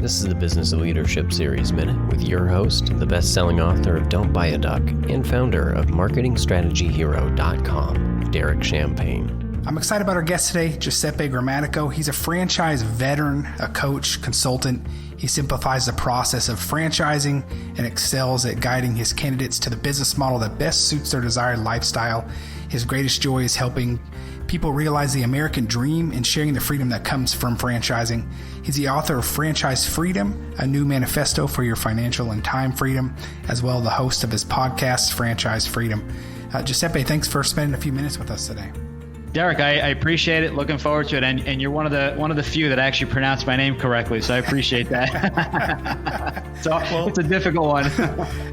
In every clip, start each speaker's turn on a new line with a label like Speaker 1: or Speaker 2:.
Speaker 1: This is the Business Leadership Series Minute with your host, the best-selling author of Don't Buy a Duck and founder of MarketingStrategyHero.com, Derek Champagne.
Speaker 2: I'm excited about our guest today, Giuseppe Grammatico. He's a franchise veteran, a coach, consultant. He simplifies the process of franchising and excels at guiding his candidates to the business model that best suits their desired lifestyle. His greatest joy is helping people realize the American dream and sharing the freedom that comes from franchising. He's the author of Franchise Freedom, a new manifesto for your financial and time freedom, as well as the host of his podcast, Franchise Freedom. Giuseppe, thanks for spending a few minutes with us today.
Speaker 3: Derek, I appreciate it. Looking forward to it. And you're one of the few that actually pronounced my name correctly, so I appreciate that. It's a difficult one.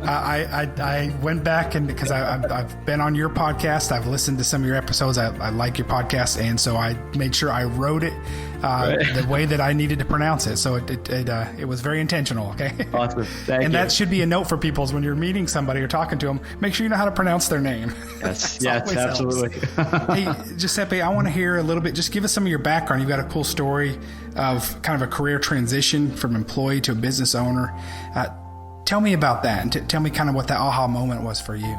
Speaker 2: I went back and because I've been on your podcast, I've listened to some of your episodes. I like your podcast, and so I made sure I wrote it the way that I needed to pronounce it. So it was very intentional. Okay.
Speaker 3: Awesome. Thank you.
Speaker 2: That should be a note for people is when you're meeting somebody or talking to them, make sure you know how to pronounce their name.
Speaker 3: Yes, absolutely.
Speaker 2: Hey, Giuseppe, I want to hear a little bit. Just give us some of your background. You've got a cool story of kind of a career transition from employee to a business owner. Tell me about that, and tell me kind of what that aha moment was for you.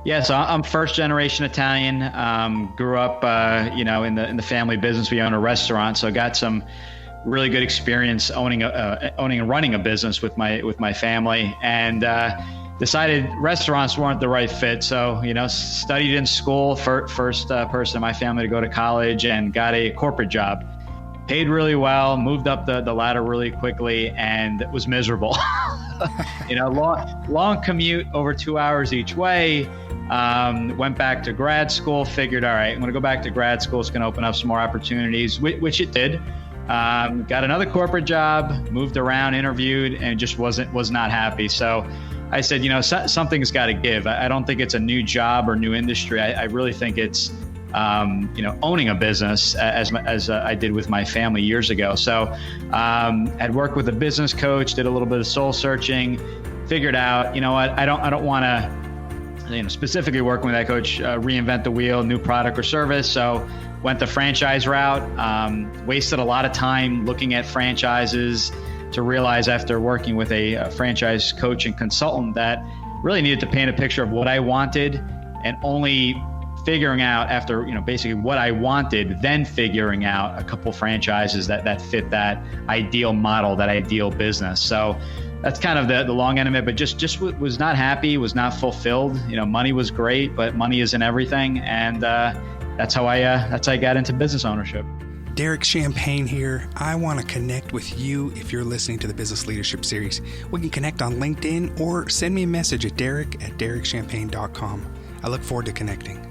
Speaker 3: Yeah, so I'm first generation Italian. Grew up, in the family business. We own a restaurant, so I got some really good experience owning and running a business with my family, and decided restaurants weren't the right fit. So, studied in school, first person in my family to go to college, and got a corporate job. Paid really well, moved up the ladder really quickly, and was miserable. Long commute, over 2 hours each way. Went back to grad school, figured, all right, I'm going to go back to grad school. It's going to open up some more opportunities, which it did. Got another corporate job, moved around, interviewed, and just was not happy. So I said, something's got to give. I don't think it's a new job or new industry. I really think it's, owning a business as I did with my family years ago. So I'd worked with a business coach, did a little bit of soul searching, figured out, I don't want to, specifically working with that coach, reinvent the wheel, new product or service. So went the franchise route, wasted a lot of time looking at franchises, to realize after working with a franchise coach and consultant that really needed to paint a picture of what I wanted, and only figuring out after, basically what I wanted, then figuring out a couple franchises that fit that ideal model, that ideal business. So that's kind of the long end of it, but just was not happy, was not fulfilled. Money was great, but money isn't everything. And that's how I got into business ownership.
Speaker 2: Derek Champagne here. I want to connect with you if you're listening to the Business Leadership Series. We can connect on LinkedIn or send me a message at derek@derekchampagne.com. I look forward to connecting.